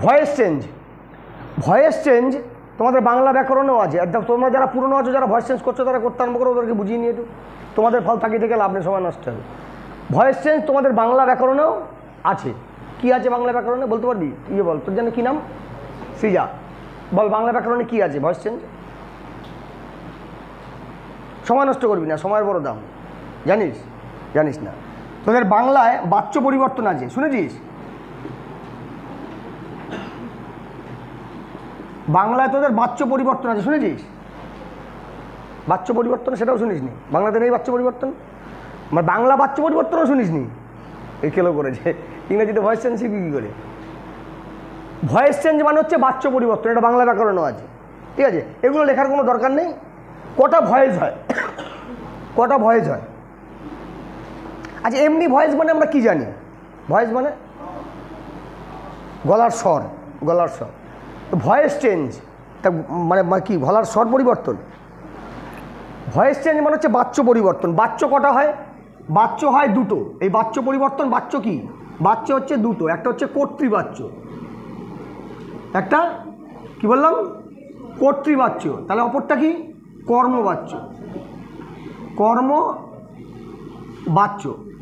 Voice change তোমাদের বাংলা ব্যাকরণেও আছে। তোমরা যারা পুরনো আছো, যারা ভয়েস চেঞ্জ করছো, তারা করতে আরম্ভ করো, ওদেরকে বুঝিয়ে নিয়ে একটু, তোমাদের ফল থাকি থেকে লাভ নেই, সময় নষ্ট হবে। ভয়েস চেঞ্জ তোমাদের বাংলা ব্যাকরণেও আছে। কি আছে বাংলা ব্যাকরণে বলতে পারবি? ইয়ে বল, তোর জন্য কী নাম? সৃজা, বল বাংলা ব্যাকরণে কী আছে ভয়েস চেঞ্জ? সময় নষ্ট করবি না, সময়ের বড় দাম। জানিস না? তোদের বাংলায় বাচ্য পরিবর্তন আছে, শুনেছিস? বাংলায় তোদের বাচ্য পরিবর্তন আছে, শুনেছিস? বাচ্য পরিবর্তন সেটাও শুনিসনি? বাংলাতে নেই বাচ্য পরিবর্তন? আমার বাংলা বাচ্য পরিবর্তনও শুনিসনি? এই কেলো করেছে। ইংরেজিতে ভয়েস চেঞ্জ শিখবি কী করে? ভয়েস চেঞ্জ মানে হচ্ছে বাচ্য পরিবর্তন, এটা বাংলা ব্যাকরণও আছে, ঠিক আছে? এগুলো লেখার কোনো দরকার নেই। কটা ভয়েস হয়? আচ্ছা, এমনি ভয়েস মানে আমরা কি জানি? ভয়েস মানে গলার স্বর। তো ভয়েস চেঞ্জ তা মানে কি? গলার স্বর পরিবর্তন। ভয়েস চেঞ্জ মানে হচ্ছে বাচ্য পরিবর্তন। বাচ্য কটা হয়? বাচ্য হয় দুটো। এই বাচ্য পরিবর্তন, বাচ্য কি? বাচ্য হচ্ছে দুটো, একটা হচ্ছে কর্তৃবাচ্য, একটা কি বললাম? কর্তৃবাচ্য। তাহলে অপরটা কি? কর্মবাচ্য।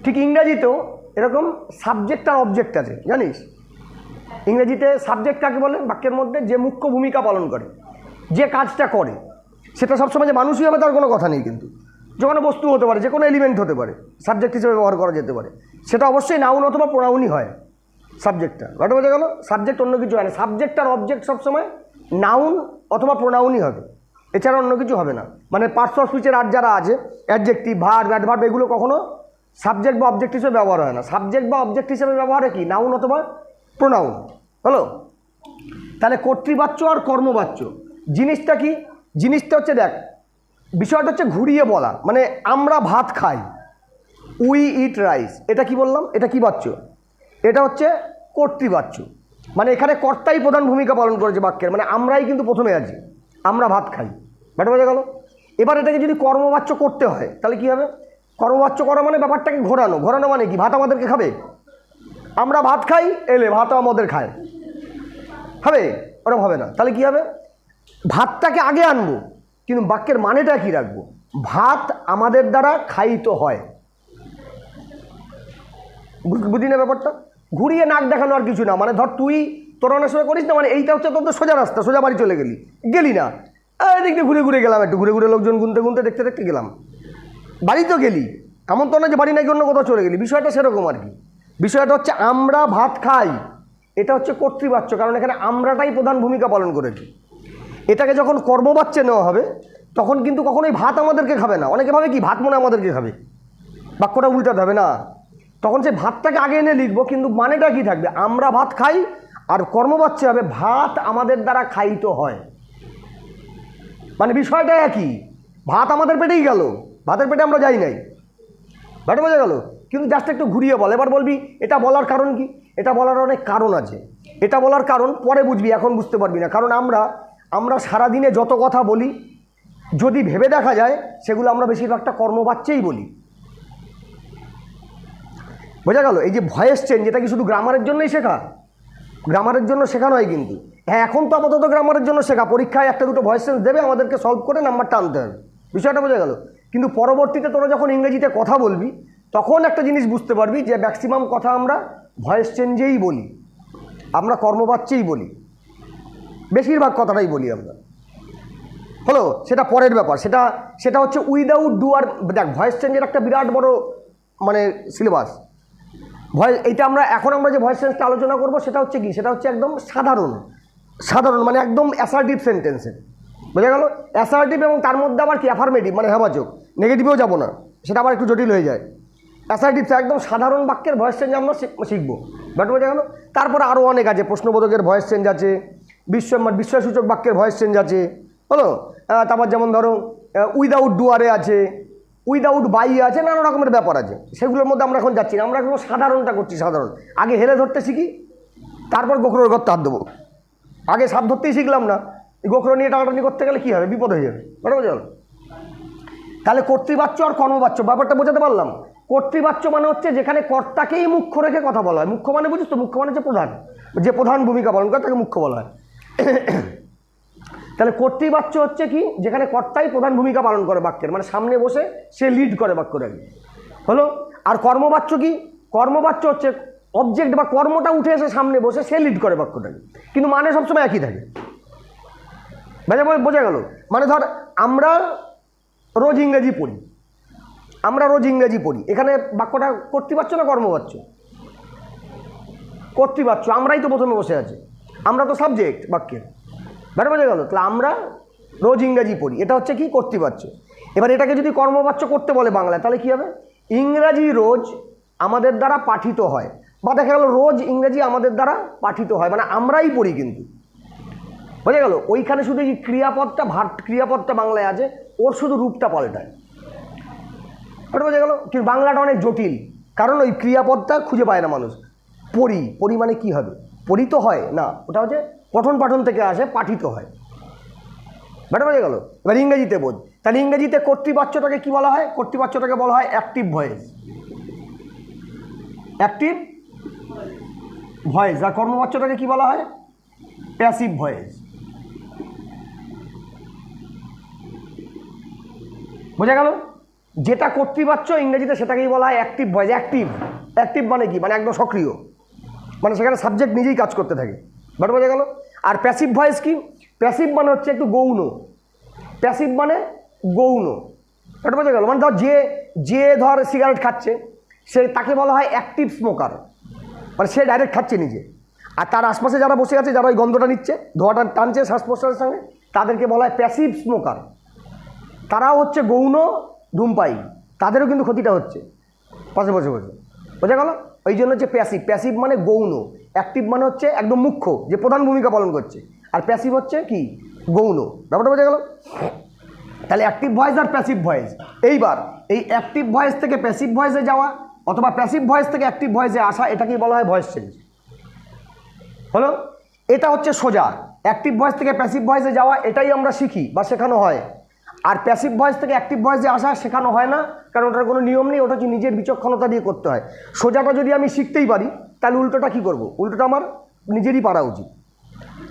ঠিক ইংরেজিতেও এরকম সাবজেক্ট আর অবজেক্ট আছে, জানিস? ইংরেজিতে সাবজেক্ট কাকে বলে? বাক্যের মধ্যে যে মুখ্য ভূমিকা পালন করে, যে কাজটা করে, সেটা সবসময় যে মানুষই হবে তার কোনো কথা নেই, কিন্তু যে কোনো বস্তু হতে পারে, যে কোনো এলিমেন্ট হতে পারে, সাবজেক্ট হিসেবে ব্যবহার করা যেতে পারে। সেটা অবশ্যই নাউন অথবা প্রোনাউনই হয় সাবজেক্টটা। ঘটে বোঝা গেল? সাবজেক্ট অন্য কিছু হয় না। সাবজেক্ট আর অবজেক্ট সবসময় নাউন অথবা প্রোনাউনই হবে, এছাড়া অন্য কিছু হবে না। মানে পার্টস অফ স্পিচের আর যারা আছে, অ্যাডজেক্টিভ, ভার্ব, অ্যাডভার্ব, এগুলো কখনো সাবজেক্ট বা অবজেক্ট হিসেবে ব্যবহার হয় না। সাবজেক্ট বা অবজেক্ট হিসেবে ব্যবহার হয় কি? নাউন অথবা প্রোনাউন। হলো? তাহলে কর্তৃবাচ্য আর কর্মবাচ্য জিনিসটা কি? জিনিসটা হচ্ছে, দেখ, বিষয়টা হচ্ছে ঘুরিয়ে বলা। মানে আমরা ভাত খাই, উই ইট রাইস, এটা কি বললাম? এটা কি বাচ্য? এটা হচ্ছে কর্তৃবাচ্য। মানে এখানে কর্তাই প্রধান ভূমিকা পালন করেছে বাক্যের, মানে আমরাই কিন্তু প্রথমে আছি, আমরা ভাত খাই। ব্যাটা বোঝা গেল? এবার এটাকে যদি কর্মবাচ্য করতে হয় তাহলে কি হবে? কর্মবাচ্য করা মানে ব্যাপারটাকে ঘোরানো মানে কি? ভাত আমাদেরকে খাবে? আমরা ভাত খাই, এলে ভাতও আমাদের খায়, হবে? ওরকম হবে না। তাহলে কি হবে? ভাতটাকে আগে আনবো, কিন্তু বাক্যের মানেটা কি রাখবো? ভাত আমাদের দ্বারা খাইত হয়। বুঝি না ব্যাপারটা? ঘুরিয়ে নাক দেখানো আর কিছু না। মানে ধর তুই তোর অনেক সময় করিস না, মানে এইটা হচ্ছে তোর সোজা রাস্তা, সোজা বাড়ি চলে গেলি না, এদিক দিয়ে ঘুরে গেলাম, একটু ঘুরে লোকজন গুনতে দেখতে গেলাম, বাড়ি তো গেলি, এমন তো না যে বাড়ি নাকি অন্য কোথাও চলে গেলি। বিষয়টা সেরকম আর কি। বিষয়টা হচ্ছে আমরা ভাত খাই, এটা হচ্ছে কর্তৃবাচ্য, কারণ এখানে আমরাটাই প্রধান ভূমিকা পালন করেছি। এটাকে যখন কর্মবাচ্যে নেওয়া হবে তখন কিন্তু কখনোই ভাত আমাদেরকে খাবে না। অনেকে ভাবে কি ভাত মনে আমাদেরকে খাবে, বাক্যটা উল্টাতে হবে না। তখন সে ভাতটাকে আগে এনে লিখবো, কিন্তু মানেটা কি থাকবে? আমরা ভাত খাই, আর কর্মবাচ্য হবে ভাত আমাদের দ্বারা খাইত হয়। মানে বিষয়টা একই, ভাত আমাদের পেটেই গেল, ভাতের পেটে আমরা যাই নাই। ব্যাটা বোঝা গেল? কিন্তু জাস্ট একটু ঘুরিয়ে বল। এবার বলবি এটা বলার কারণ কি? এটা বলার অনেক কারণ আছে। এটা বলার কারণ পরে বুঝবি, এখন বুঝতে পারবি না। কারণ আমরা সারাদিনে যত কথা বলি, যদি ভেবে দেখা যায়, সেগুলো আমরা বেশিরভাগটা কর্মবাচ্যেই বলি। বোঝা গেল? এই যে ভয়েস চেঞ্জ, এটা কি শুধু গ্রামারের জন্যই শেখা? গ্রামারের জন্য শেখা নয় কিন্তু। হ্যাঁ, এখন তো আপাতত গ্রামারের জন্য শেখা। পরীক্ষায় একটা দুটো ভয়েস চেঞ্জ দেবে, আমাদেরকে সলভ করে নাম্বারটা আনতে হবে। বিষয়টা বোঝা গেল? কিন্তু পরবর্তীতে তোরা যখন ইংরেজিতে কথা বলবি, তখন একটা জিনিস বুঝতে পারবি যে ম্যাক্সিমাম কথা আমরা ভয়েস চেঞ্জেই বলি, আমরা কর্মবাচ্যেই বলি, বেশিরভাগ কথাটাই বলি আমরা। হলো? সেটা পরের ব্যাপার। সেটা হচ্ছে উইদাউট ডু আর। দেখ, ভয়েস চেঞ্জের একটা বিরাট বড় মানে সিলেবাস। এইটা আমরা যে ভয়েস চেঞ্জটা আলোচনা করবো, সেটা হচ্ছে কি? সেটা হচ্ছে একদম সাধারণ, মানে একদম অ্যাসার্টিভ সেন্টেন্সের। বোঝা গেল? অ্যাসার্টিভ, এবং তার মধ্যে আবার কি অ্যাফার্মেটিভ, মানে হ্যাবাচক, নেগেটিভেও যাবো না, সেটা আবার একটু জটিল হয়ে যায়। অ্যাসার্টিভ একদম সাধারণ বাক্যের ভয়েস চেঞ্জ আমরা শিখবো। বাট বোঝা গেল? তারপরে আরও অনেক আছে, প্রশ্নবোধকের ভয়েস চেঞ্জ আছে, বিস্ময়সূচক বাক্যের ভয়েস চেঞ্জ আছে। হলো? তারপর যেমন ধরো উইদাউট ডুয়ারে আছে, উইদাউট বাই আছে, নানা রকমের ব্যাপার আছে। সেগুলোর মধ্যে আমরা এখন যাচ্ছি না, আমরা এখন সাধারণটা করছি। সাধারণ আগে হেলে ধরতে শিখি, তারপর গোখরোর গর্তে হাত দেবো। আগে সাপ ধরতেই শিখলাম না, গোখরো নিয়ে টানাটানি করতে গেলে কী হবে? বিপদ হয়ে যাবে। বুঝতে পারছো? তাহলে কর্তৃবাচ্য আর কর্মবাচ্য ব্যাপারটা বোঝাতে পারলাম। কর্তৃবাচ্য মানে হচ্ছে যেখানে কর্তাকেই মুখ্য রেখে কথা বলা হয়। মুখ্য মানে বুঝিস তো, মুখ্য মানে হচ্ছে প্রধান, যে প্রধান ভূমিকা পালন করে তাকে মুখ্য বলা হয়। তাহলে কর্তৃবাচ্য হচ্ছে কি, যেখানে কর্তাই প্রধান ভূমিকা পালন করে বাক্যের, মানে সামনে বসে সে লিড করে বাক্যটাকে, হলো। আর কর্মবাচ্য কি, কর্মবাচ্য হচ্ছে অবজেক্ট বা কর্মটা উঠে এসে সামনে বসে সে লিড করে বাক্যটাকে, কিন্তু মানে সবসময় একই থাকে। বোঝা গেল? মানে ধর আমরা রোজ ইংরেজি পড়ি, এখানে বাক্যটা কর্তৃবাচ্য না কর্মবাচ্য? কর্তৃবাচ্য। আমরাই তো প্রথমে বসে আছি, আমরা তো সাবজেক্ট বাক্যের। বোঝা গেল? তাহলে আমরা রোজ ইংরেজি পড়ি, এটা হচ্ছে কি কর্তৃবাচ্য। এবার এটাকে যদি কর্মবাচ্য করতে বলে বাংলায়, তাহলে কি হবে? ইংরাজি রোজ আমাদের দ্বারা পাঠিত হয়, বা দেখা গেল রোজ ইংরেজি আমাদের দ্বারা পাঠিত হয়, মানে আমরাই পড়ি। কিন্তু বোঝা গেল? ওইখানে শুধু এই ক্রিয়াপদটা বাংলায় আছে, ওর শুধু রূপটা পাল্টায়। ওটা বোঝা গেল? কিন্তু বাংলাটা অনেক জটিল, কারণ ওই ক্রিয়াপদটা খুঁজে পায় না মানুষ। পড়ি মানে কি হবে? পড়িত হয় না, ওটা হচ্ছে পঠন পাঠন থেকে আসে, পাঠিত হয়। বোঝা গেল? এবার ইংরেজিতে বোঝ। তাহলে ইংরেজিতে কর্তৃবাচ্যটাকে কি বলা হয়? কর্তৃবাচ্যটাকে বলা হয় অ্যাক্টিভ ভয়েস। Active voice. আর কর্মবাচ্যটাকে কি বলা হয়? Passive voice. বোঝা গেল? যেটা কর্তৃবাচ্য ইংরেজিতে সেটাকেই বলা হয় অ্যাক্টিভ ভয়েস। অ্যাক্টিভ মানে কি? মানে একদম সক্রিয়, মানে সেখানে সাবজেক্ট নিজেই কাজ করতে থাকে। বোঝা গেল? আর প্যাসিভ ভয়েস কি? প্যাসিভ মানে হচ্ছে একটু গৌণ। প্যাসিভ মানে গৌণ। এটা বোঝা গেল? মানে ধর যে ধর সিগারেট খাচ্ছে, সে তাকে বলা হয় অ্যাক্টিভ স্মোকার, মানে সে ডাইরেক্ট খাচ্ছে নিজে। আর তার আশপাশে যারা বসে আছে, যারা ওই গন্ধটা নিচ্ছে, ধোঁয়াটা টানছে শ্বাস প্রশ্বাসের সঙ্গে, তাদেরকে বলা হয় প্যাসিভ স্মোকার। তারাও হচ্ছে গৌণ ধূমপায়ী, তাদেরও কিন্তু ক্ষতিটা হচ্ছে পাশে বসে। বোঝা গেল? ওই জন্য হচ্ছে প্যাসিভ মানে গৌণ, অ্যাক্টিভ মানে হচ্ছে একদম মুখ্য, যে প্রধান ভূমিকা পালন করছে, আর প্যাসিভ হচ্ছে কি? গৌণ। ব্যাপারটা বোঝা গেল? তাহলে অ্যাক্টিভ ভয়েস আর প্যাসিভ ভয়েস। এইবার এই অ্যাক্টিভ ভয়েস থেকে প্যাসিভ ভয়েসে যাওয়া, অথবা প্যাসিভ ভয়েস থেকে অ্যাক্টিভ ভয়েসে আসা, এটাকেই বলা হয় ভয়েস চেঞ্জ, হলো। এটা হচ্ছে সোজা। অ্যাক্টিভ ভয়েস থেকে প্যাসিভ ভয়েসে যাওয়া, এটাই আমরা শিখি বা শেখানো হয়। আর প্যাসিভ ভয়েস থেকে অ্যাক্টিভ ভয়েসে আসা শেখানো হয় না, কারণ ওটার কোনো নিয়ম নেই, ওটা হচ্ছে নিজের বিচক্ষণতা দিয়ে করতে হয়। সোজাটা যদি আমি শিখতেই পারি, তাহলে উল্টোটা কী করব? উল্টোটা আমার নিজেরই পারা উচিত।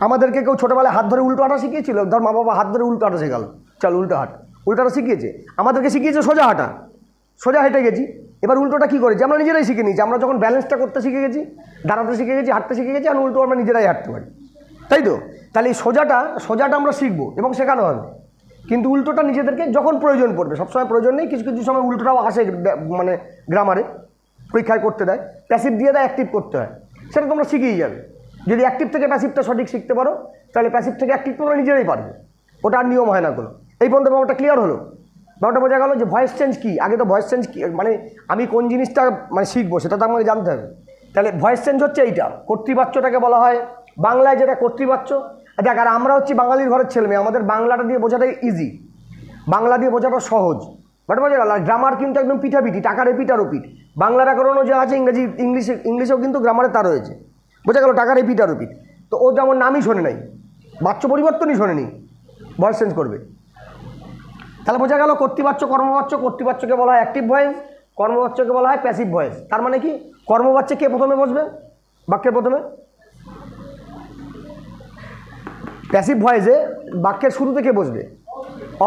আমাদেরকে কেউ ছোটোবেলায় হাত ধরে উল্টো হাঁটা শিখিয়েছিল, ধর মা বাবা হাত ধরে উল্টো হাঁটা শেখাল, চল উল্টো হাঁট, উল্টোটা শিখিয়েছে। আমাদেরকে শিখিয়েছে সোজা হাঁটা, সোজা হেঁটে গেছি। এবার উল্টোটা কী করেছি? আমরা নিজেরাই শিখে নিয়েছি। আমরা যখন ব্যালেন্সটা করতে শিখে গেছি, দাঁড়াতে শিখে গেছি, হাঁটতে শিখে গেছি, আর উল্টো আমরা নিজেরাই হাঁটতে পারি, তাই তো? তাহলে এই সোজাটা আমরা শিখবো এবং শেখানো হবে, কিন্তু উল্টোটা নিজেদেরকে যখন প্রয়োজন পড়বে, সবসময় প্রয়োজন নেই, কিছু কিছু সময় উল্টোটাও আসে, মানে গ্রামারে পরীক্ষায় করতে দেয়, প্যাসিভ দিয়ে দেয়, অ্যাক্টিভ করতে হয়, সেটা তোমরা শিখেই যাবে। যদি অ্যাক্টিভ থেকে প্যাসিভটা সঠিক শিখতে পারো, তাহলে প্যাসিভ থেকে অ্যাক্টিভ তোমরা নিজেরাই পারবে, ওটা আর নিয়ম হয় না কোনো। এই পর্যন্ত ব্যাপারটা ক্লিয়ার হলো? ব্যাপারটা বোঝা গেল যে ভয়েস চেঞ্জ কী? আগে তো ভয়েস চেঞ্জ কী, মানে আমি কোন জিনিসটা মানে শিখবো সেটা তো আমাকে জানতে হবে। তাহলে ভয়েস চেঞ্জ হচ্ছে এইটা, কর্তৃবাচ্যটাকে বলা হয় বাংলায় যেটা কর্তৃবাচ্য। দেখ, আর আমরা হচ্ছি বাঙালির ঘরের ছেলে মেয়ে, আমাদের বাংলাটা দিয়ে বোঝাটাই ইজি, বাংলা দিয়ে বোঝাটা সহজ। বাট বোঝা গেল? আর গ্রামার কিন্তু একদম পিঠাপিঠি, টাকার এপিটার ওপিট। বাংলা ব্যাকরণও যা আছে, ইংলিশেও কিন্তু গ্রামারে তা রয়েছে। বোঝা গেল? টাকার এপিটার ওপিট। তো ও যেমন নামই শোনে নাই, বাচ্য পরিবর্তনই শোনেনি, ভয়েস চেঞ্জ করবে। তাহলে বোঝা গেল কর্তৃবাচ্য কর্মবাচ্য। কর্তৃবাচ্যকে বলা হয় অ্যাক্টিভ ভয়েস, কর্মবাচ্যকে বলা হয় প্যাসিভ ভয়েস। তার মানে কি? কর্মবাচ্যে কে প্রথমে বসবে বাক্যের প্রথমে? প্যাসিভ ভয়েসে বাক্যের শুরুতে কে বসবে?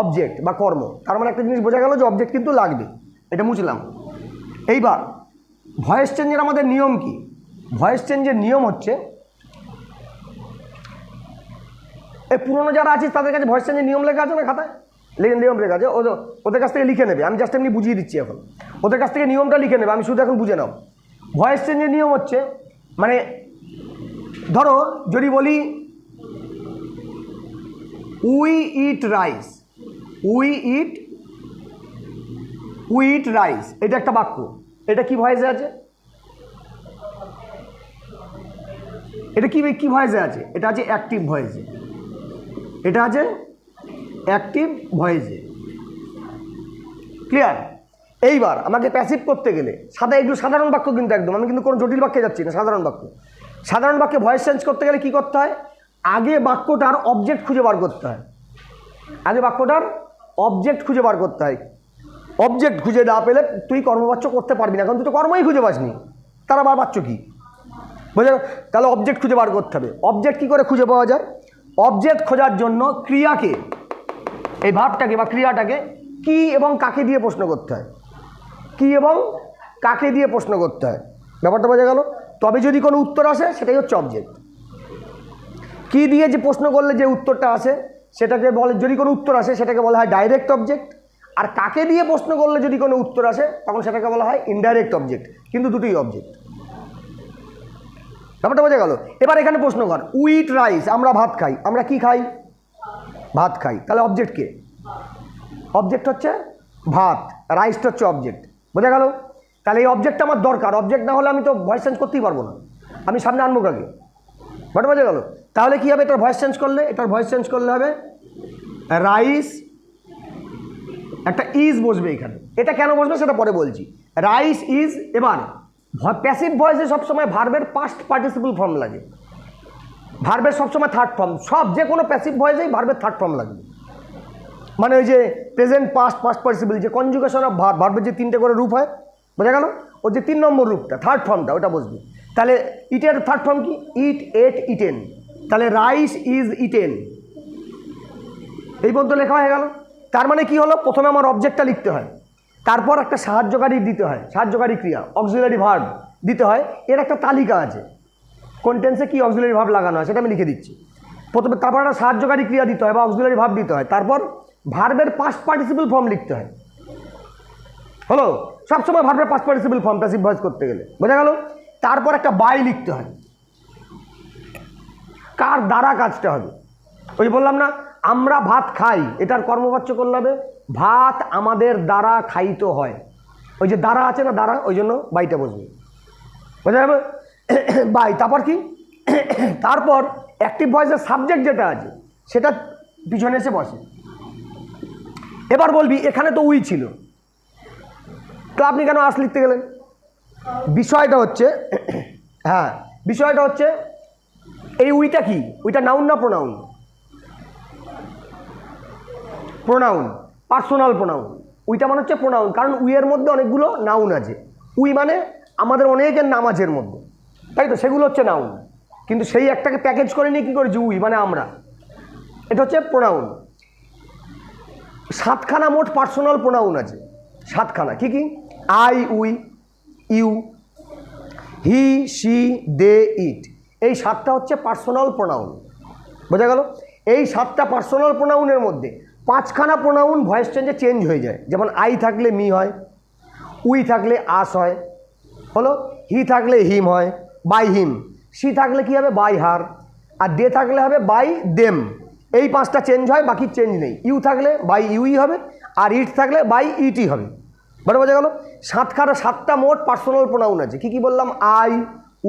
অবজেক্ট বা কর্ম। তার মানে একটা জিনিস বোঝা গেল যে অবজেক্ট কিন্তু লাগবে, এটা মুছলাম। এইবার ভয়েস চেঞ্জের আমাদের নিয়ম কি? ভয়েস চেঞ্জের নিয়ম হচ্ছে, এই পুরনো যারা আছে তাদের কাছে ভয়েস চেঞ্জের নিয়ম লেখা আছে না খাতায়? নিয়ম লেখা আছে, ওদের কাছ থেকে লিখে নেবে। আমি জাস্ট এমনি বুঝিয়ে দিচ্ছি এখন, ওদের কাছ থেকে নিয়মটা লিখে নেবে, আমি শুধু এখন বুঝে নাও। ভয়েস চেঞ্জের নিয়ম হচ্ছে, মানে ধরো যদি বলি we eat rice, we eat rice, এটা একটা বাক্য, এটা কি ভয়েসে আছে? এটা কি ভয়েসে আছে? এটা আছে অ্যাক্টিভ ভয়েসে, এটা আছে অ্যাক্টিভ ভয়েসে। ক্লিয়ার? এইবার আমাকে প্যাসিভ করতে গেলে একটু সাধারণ বাক্য, কিন্তু একদম আমি কিন্তু কোনো জটিল বাক্যে যাচ্ছি না, সাধারণ বাক্য। সাধারণ বাক্যে ভয়েস চেঞ্জ করতে গেলে কী করতে হয়? আগে বাক্যটার অবজেক্ট খুঁজে বার করতে হয়, অবজেক্ট খুঁজে না পেলে তুই কর্মবাচ্য করতে পারবি না, কারণ তুই তো কর্মই খুঁজে পাসনি, তারা আবার বাচ্চ কি বুঝে? তাহলে অবজেক্ট খুঁজে বার করতে হবে। অবজেক্ট কী করে খুঁজে পাওয়া যায়? অবজেক্ট খোঁজার জন্য ক্রিয়াকে, এই ভাবটাকে বা ক্রিয়াটাকে কি এবং কাকে দিয়ে প্রশ্ন করতে হয়, কি এবং কাকে দিয়ে প্রশ্ন করতে হয়, ব্যাপারটা বোঝা গেল? তবে যদি কোনো উত্তর আসে সেটাই হচ্ছে অবজেক্ট। কি দিয়ে যে প্রশ্ন করলে যে উত্তরটা আসে সেটাকে বলে, যদি কোনো উত্তর আসে সেটাকে বলা হয় ডাইরেক্ট অবজেক্ট, আর কাকে দিয়ে প্রশ্ন করলে যদি কোনো উত্তর আসে তখন সেটাকে বলা হয় ইনডাইরেক্ট অবজেক্ট, কিন্তু দুটোই অবজেক্ট। ব্যাপারটা বোঝা গেল? এবার এখানে প্রশ্ন কর, উই ইট রাইস, আমরা ভাত খাই, আমরা কি খাই? ভাত খাই। তাহলে অবজেক্ট কে? অবজেক্ট হচ্ছে ভাত, রাইসটা হচ্ছে অবজেক্ট। বোঝা গেল? তাহলে এই অবজেক্টটা আমার দরকার, অবজেক্ট না হলে আমি তো ভয়েস চেঞ্জ করতেই পারবো না, আমি সামনে আনবো কাকে? বাট বোঝা গেল? তাহলে কী হবে এটার ভয়েস চেঞ্জ করলে? এটার ভয়েস চেঞ্জ করলে হবে রাইস, একটা ইজ বসবে এখানে। এটা কেন বসবে সেটা পরে বলছি। রাইস ইজ, এবার প্যাসিভ ভয়েসে সবসময় ভার্বের পাস্ট পার্টিসিপল ফর্ম লাগে, ভার্বের সবসময় থার্ড ফর্ম, সব যে কোনো প্যাসিভ ভয়েসেই ভার্বের থার্ড ফর্ম লাগবে। মানে ওই যে প্রেজেন্ট, পাস্ট, পাস্ট পার্টিসিপল, যে কনজুগেশন অফ ভার্ব, ভার্বের যে 3টে করে রূপ হয়, বোঝা গেল? ওর যে 3 নম্বর রূপটা, থার্ড ফর্মটা, ওটা বসবে। তাহলে ইটের থার্ড ফর্ম কি? ইট, এট, ইটেন। তাহলে রাইস ইজ ইটেন, এই পর্যন্ত লেখা হয়ে গেল। তার মানে কি হলো? প্রথমে আমার অবজেক্টটা লিখতে হয়, তারপর একটা সাহায্যকারী দিতে হয়, সাহায্যকারী ক্রিয়া, অক্সিলারি ভার্ব দিতে হয়। এর একটা তালিকা আছে, কোন টেন্সে কী অক্সিলারি ভার্ব লাগানো হয় সেটা আমি লিখে দিচ্ছি। প্রথমে তারপর একটা সাহায্যকারী ক্রিয়া দিতে হয় বা অক্সিলারি ভার্ব দিতে হয়, তারপর ভার্বের পাস্ট পার্টিসিপল ফর্ম লিখতে হয়। হলো? সবসময় ভার্বের past participle form passive voice করতে গেলে, বোঝা গেল? তারপর একটা বাই লিখতে হয়, কার দ্বারা কাজটা হবে। ওই বললাম না, আমরা ভাত খাই, এটার কর্মবাচ্য করলে হবে ভাত আমাদের দ্বারা খাইতে হয়। ওই যে দ্বারা আছে না, দ্বারা, ওই জন্য বাইটা বসবে, বোঝা যাবে? বাই। তারপর কি? তারপর অ্যাক্টিভ ভয়েসের সাবজেক্ট যেটা আছে সেটা পিছনে এসে বসে। এবার বলবি এখানে তো উই ছিল, তো আপনি কেন আস লিখতে গেলেন? বিষয়টা হচ্ছে, হ্যাঁ বিষয়টা হচ্ছে এই উইটা কি? উইটা নাউন না প্রোনাউন? Pronoun, personal pronoun. উইটা মানে হচ্ছে প্রোনাউন, কারণ উইয়ের মধ্যে অনেকগুলো নাউন আছে। উই মানে আমাদের অনেকের নাম আছে এর মধ্যে, তাই তো, সেগুলো হচ্ছে নাউন। কিন্তু সেই একটাকে প্যাকেজ করে নিয়ে কী করেছি? উই মানে আমরা, এটা হচ্ছে প্রোনাউন। 7খানা মোট পার্সোনাল প্রোনাউন আছে, 7খানা। কি কি? I, we, you, he, she, they, it, এই 7টা হচ্ছে পার্সোনাল প্রোনাউন। বোঝা গেল? এই 7টা পার্সোনাল প্রোনাউনের মধ্যে 5খানা প্রোনাউন ভয়েস চেঞ্জে চেঞ্জ হয়ে যায়। যেমন আই থাকলে মি হয়, উই থাকলে আস হয়, হলো? হি থাকলে হিম হয়, বাই হিম। শি থাকলে কি হবে? By her. আর দে থাকলে হবে বাই দেম। এই 5টা চেঞ্জ হয়, বাকি চেঞ্জ নেই। ইউ থাকলে বাই ইউই হবে, আর ইট থাকলে বাই ইটই হবে। বড় বোঝা গেল? 7টা মোট পার্সোনাল প্রোনাউন আছে। কি কি বললাম? I,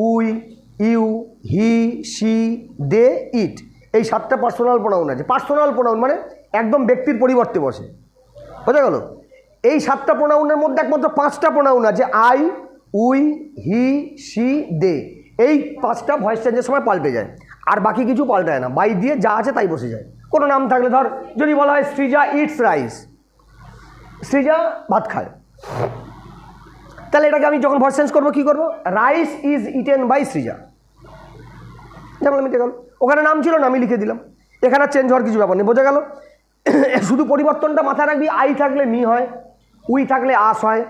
we, you, he, she, they, it, এই 7টা পার্সোনাল প্রোনাউন আছে। পার্সোনাল প্রোনাউন মানে একদম ব্যক্তির পরিবর্তে বসে, বোঝা গেল? এই 7টা প্রোনাউনের মধ্যে একমাত্র 5টা প্রোনাউন আছে, আই, উই, হি, শি, দে। এই 5টা ভয়েস চেঞ্জের সময় পাল্টে যায়, আর বাকি কিছু পাল্টায় না। বাই দিয়ে যা আছে তাই বসে যায়। কোনো নাম থাকলে, ধর যদি বলা হয় সৃজা ইটস রাইস, সৃজা ভাত খায়, তাহলে এটাকে আমি যখন ভয়েস চেঞ্জ করবো কী করবো? Rice is eaten by Srija, যেমন আমি দেখলাম ওখানে নাম ছিল না, আমি লিখে দিলাম। এখানে চেঞ্জ হওয়ার কিছু ব্যাপার নেই, বোঝা গেল? শুধু পরিবর্তনটা মাথায় রাখবি। আই থাকলে মি হয়, উই থাকলে আস হয়,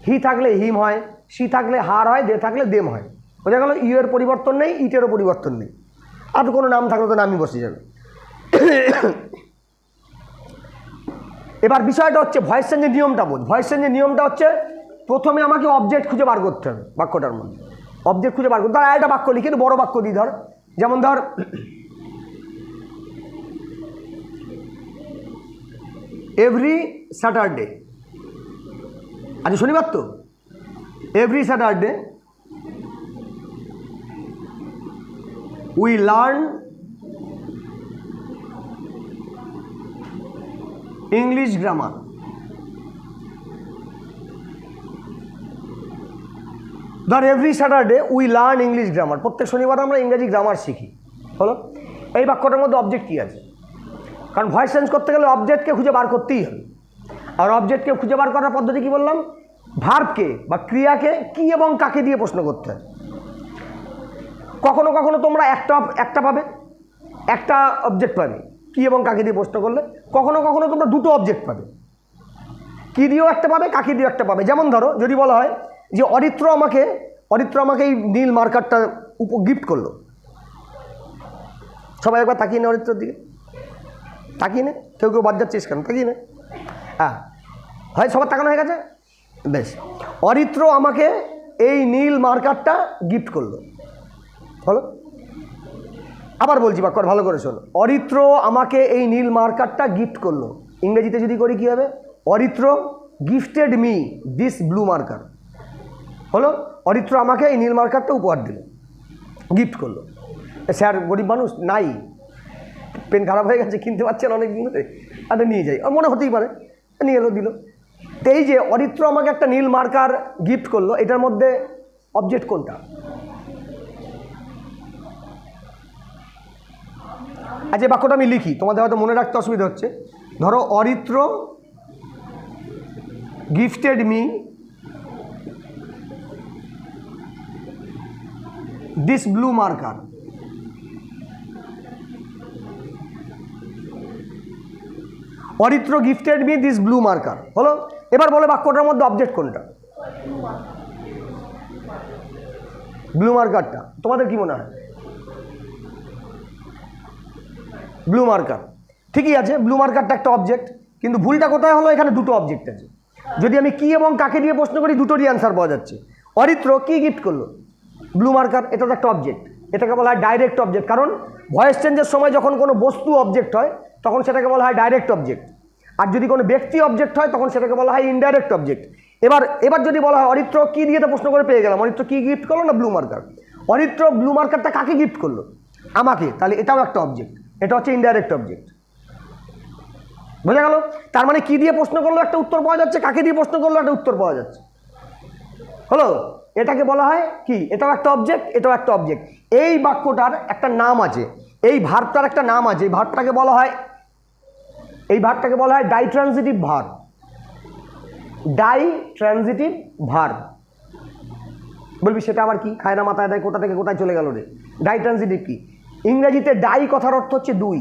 হি থাকলে হিম হয়, শি থাকলে হার হয়, দে থাকলে দেম হয়। বোঝা গেল? ইউ এর পরিবর্তন নেই, ইটেরও পরিবর্তন নেই। আর কোনো নাম থাকলে তো নামই বসে যাবে। এবার বিষয়টা হচ্ছে ভয়েস চেঞ্জের নিয়মটা বোঝ। ভয়েস চেঞ্জের নিয়মটা হচ্ছে প্রথমে আমাকে অবজেক্ট খুঁজে বার করতে হবে বাক্যটার মধ্যে। অবজেক্ট খুঁজে বার করতে, ধর একটা বাক্য লিখে, বড় বাক্য দিই, ধর যেমন ধর এভরি স্যাটারডে, আজ শনিবার তো, every Saturday we learn English grammar. ধর every Saturday we learn English grammar, প্রত্যেক শনিবার আমরা ইংরেজি গ্রামার শিখি। হলো? এই বাক্যটার মধ্যে অবজেক্ট কী আছে? কারণ ভয়েস চেঞ্জ করতে গেলে অবজেক্টকে খুঁজে বার করতেই হবে। আর অবজেক্টকে খুঁজে বার করার পদ্ধতি কি বললাম, ভার্বকে বা ক্রিয়াকে কি এবং কাকে দিয়ে প্রশ্ন করতে হয়। কখনো কখনো তোমরা একটা পাবে, একটা অবজেক্ট পাবে কি এবং কাকে দিয়ে প্রশ্ন করলে, কখনো কখনো তোমরা দুটো অবজেক্ট পাবে, কি দিয়েও একটা পাবে, কাকে দিয়েও একটা পাবে। যেমন ধরো যদি বলা হয় যে অরিত্র আমাকে এই নীল মার্কারটা গিফট করলো, সবাই একবার তাকিয়ে নে অরিত্রর দিকে, তাকিয়ে নে, কেউ বাদ যাচ্ছিস কেন, তাকিয়ে নে। হ্যাঁ, হয় সবার তাকানো হয়ে গেছে, বেশ। অরিত্র আমাকে এই নীল মার্কারটা গিফট করলো, হলো। আবার বলছি বাক্য ভালো করে শোনো, অরিত্র আমাকে এই নীল মার্কারটা গিফট করলো। ইংরেজিতে যদি করি কী হবে, Aritra gifted me this blue marker, হলো। অরিত্র আমাকে এই নীল মার্কারটা উপহার দিল, গিফট করলো। স্যার গরিব মানুষ নাই, পেন খারাপ হয়ে গেছে, কিনতে পারছেন অনেক দিন ধরে, আরে নিয়ে যাই, মনে হতেই পারে, নিয়ে এলো দিল। তো এই যে অরিত্র আমাকে একটা নীল মার্কার গিফট করলো, এটার মধ্যে অবজেক্ট কোনটা? আচ্ছা, বাক্যটা আমি লিখি, তোমাদের হয়তো মনে রাখতে অসুবিধা হচ্ছে। ধরো Aritra gifted me this blue marker. Aritra gifted me this blue marker, হলো। এবার বলে বাক্যটার মধ্যে অবজেক্ট কোনটা? ব্লু মার্কারটা। তোমাদের কি মনে হয়? ব্লু মার্কার, ঠিকই আছে, ব্লু মার্কারটা একটা অবজেক্ট, কিন্তু ভুলটা কোথায় হলো, এখানে দুটো অবজেক্ট আছে। যদি আমি কি এবং কাকে দিয়ে প্রশ্ন করি, দুটোরই অ্যান্সার পাওয়া যাচ্ছে। অরিত্র কি গিফট করলো? ব্লু মার্কার, এটা তো একটা অবজেক্ট, এটাকে বলা হয় ডাইরেক্ট অবজেক্ট। কারণ ভয়েস চেঞ্জের সময় যখন কোনো বস্তু অবজেক্ট হয় তখন সেটাকে বলা হয় ডাইরেক্ট অবজেক্ট, আর যদি কোনো ব্যক্তি অবজেক্ট হয় তখন সেটাকে বলা হয় ইনডাইরেক্ট অবজেক্ট। এবার যদি বলা হয় অরিত্র কি দিয়ে তো প্রশ্ন করে পেয়ে গেলাম, অরিত্র কি গিফট করলো না ব্লু মার্কার। অরিত্র ব্লু মার্কারটা কাকে গিফট করলো? আমাকে, তাহলে এটাও একটা অবজেক্ট, এটা হচ্ছে ইনডাইরেক্ট অবজেক্ট। বোঝা গেল? তার মানে কি দিয়ে প্রশ্ন করলো একটা উত্তর পাওয়া যাচ্ছে, কাকে দিয়ে প্রশ্ন করলো একটা উত্তর পাওয়া যাচ্ছে, হলো। এটাকে বলা হয় কি, এটাও একটা অবজেক্ট, এটাও একটা অবজেক্ট। এই বাক্যটার একটা নাম আছে, এই ভার্বটার একটা নাম আছে, এই ভার্বটাকে বলা হয় die transitive verb. Die transitive verb বলবি সেটা আবার কি, খায় না মাথায় দেয়, কোথা থেকে কোথায় চলে গেল রে। ডাই ট্রানজিটিভ কি? ইংরেজিতে ডাই কথার অর্থ হচ্ছে দুই।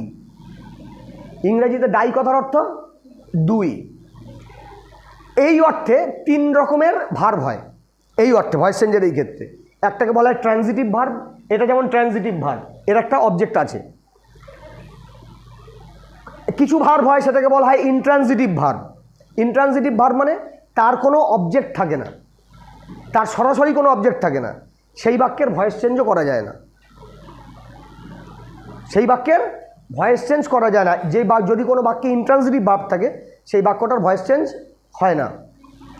ইংরেজিতে ডাই কথার অর্থ দুই। এই অর্থে তিন রকমের ভার্ব হয়, এই অর্থে ভয়েস চেঞ্জের এই ক্ষেত্রে। একটাকে বলা হয় ট্রানজিটিভ ভার্ব, এটা যেমন ট্রানজিটিভ ভার্ব, এর একটা অবজেক্ট আছে। কিছু ভার্ব হয় সেটাকে বলা হয় ইনট্রানজিটিভ ভার্ব। ইনট্রানজিটিভ ভার্ব মানে তার কোনো অবজেক্ট থাকে না, তার সরাসরি কোনো অবজেক্ট থাকে না, সেই বাক্যের ভয়েস চেঞ্জও করা যায় না, সেই বাক্যের ভয়েস চেঞ্জ করা যায় না। যদি কোনো বাক্যে ইনট্রানজিটিভ ভার্ব থাকে সেই বাক্যটার ভয়েস চেঞ্জ হয় না।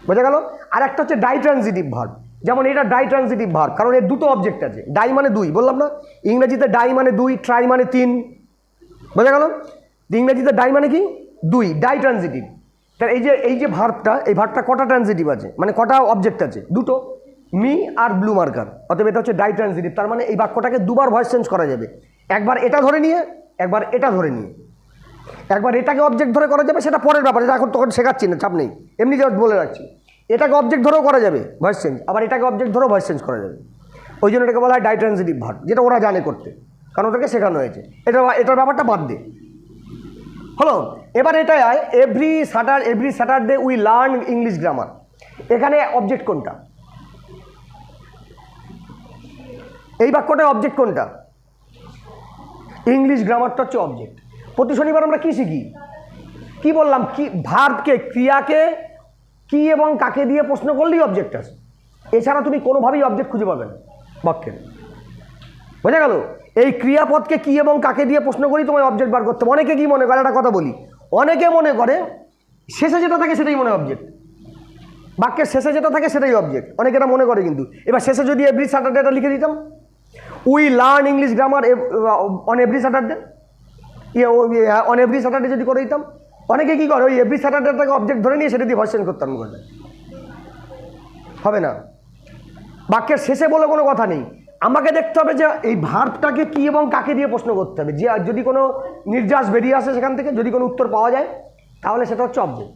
বোঝা গেল? আর একটা হচ্ছে ডাই ট্রানজিটিভ ভার্ব, যেমন এটা ডাই ট্রানজিটিভ ভার্ব, কারণ এর দুটো অবজেক্ট আছে। ডাই মানে দুই, বললাম না, ইংরেজিতে ডাই মানে দুই, ট্রাই মানে তিন। বোঝা গেল? ইংরেজিতে ডাই মানে কি, দুই, ডাই ট্রানজিটিভ। তার এই যে ভার্বটা, এই ভার্বটা কটা ট্রানজিটিভ আছে, মানে কটা অবজেক্ট আছে? দুটো, মি আর ব্লু মার্কার। অতএব এটা হচ্ছে ডাই ট্রানজিটিভ। তার মানে এই বাক্যটাকে দুবার ভয়েস চেঞ্জ করা যাবে, একবার এটা ধরে নিয়ে, একবার এটা ধরে নিয়ে। একবার এটাকে অবজেক্ট ধরে করা যাবে, সেটা পরের ব্যাপার, এটা এখন তখন শেখাচ্ছি না, চাপ নেই, এমনি জাস্ট বলে রাখছি। এটাকে অবজেক্ট ধরেও করা যাবে ভয়েস চেঞ্জ, আবার এটাকে অবজেক্ট ধরেও ভয়েস চেঞ্জ করা যাবে। ওই জন্য এটাকে বলা হয় ডাই ট্রানজিটিভ ভার্ব, যেটা ওরা জানে করতে, কারণ ওটাকে শেখানো হয়েছে। এটার ব্যাপারটা বাদ দে, হলো। এবার এটাই হয় every Saturday we learn English grammar. এখানে অবজেক্ট কোনটা? এই বাক্যটায় অবজেক্ট কোনটা? ইংলিশ গ্রামারটা হচ্ছে অবজেক্ট। প্রতি শনিবার আমরা কি শিখি, কি বললাম, কি ভার্বকে, ক্রিয়াকে কি এবং কাকে দিয়ে প্রশ্ন করলেই অবজেক্ট আছে, এছাড়া তুমি কোনোভাবেই অবজেক্ট খুঁজে পাবে না বাক্যের। বোঝা গেল? এই ক্রিয়াপদকে কি এবং কাকে দিয়ে প্রশ্ন করি তোমায় অবজেক্ট বার করতে। অনেকে কি মনে করে, একটা কথা বলি, অনেকে মনে করে শেষে যেটা থাকে সেটাই মনে অবজেক্ট, বাক্যের শেষে যেটা থাকে সেটাই অবজেক্ট, অনেকে এটা মনে করে। কিন্তু এবার শেষে যদি এভরি স্যাটারডেটা লিখে দিতাম, we learn English grammar on every Saturday, on every Saturday যদি করে দিতাম, অনেকে কী করে ওই এভরি স্যাটারডেটাকে অবজেক্ট ধরে নিয়ে সেটা দিয়ে ভয়েস চেঞ্জ করতে আরম্ভ করবে, হবে না। বাক্যের শেষে বলে কোনো কথা নেই, আমাকে দেখতে হবে যে এই ভার্বটাকে কি এবং কাকে দিয়ে প্রশ্ন করতে হবে। যে যদি কোনো নির্যাস বেরিয়ে আসে সেখান থেকে, যদি কোনো উত্তর পাওয়া যায়, তাহলে সেটা হচ্ছে অবজেক্ট।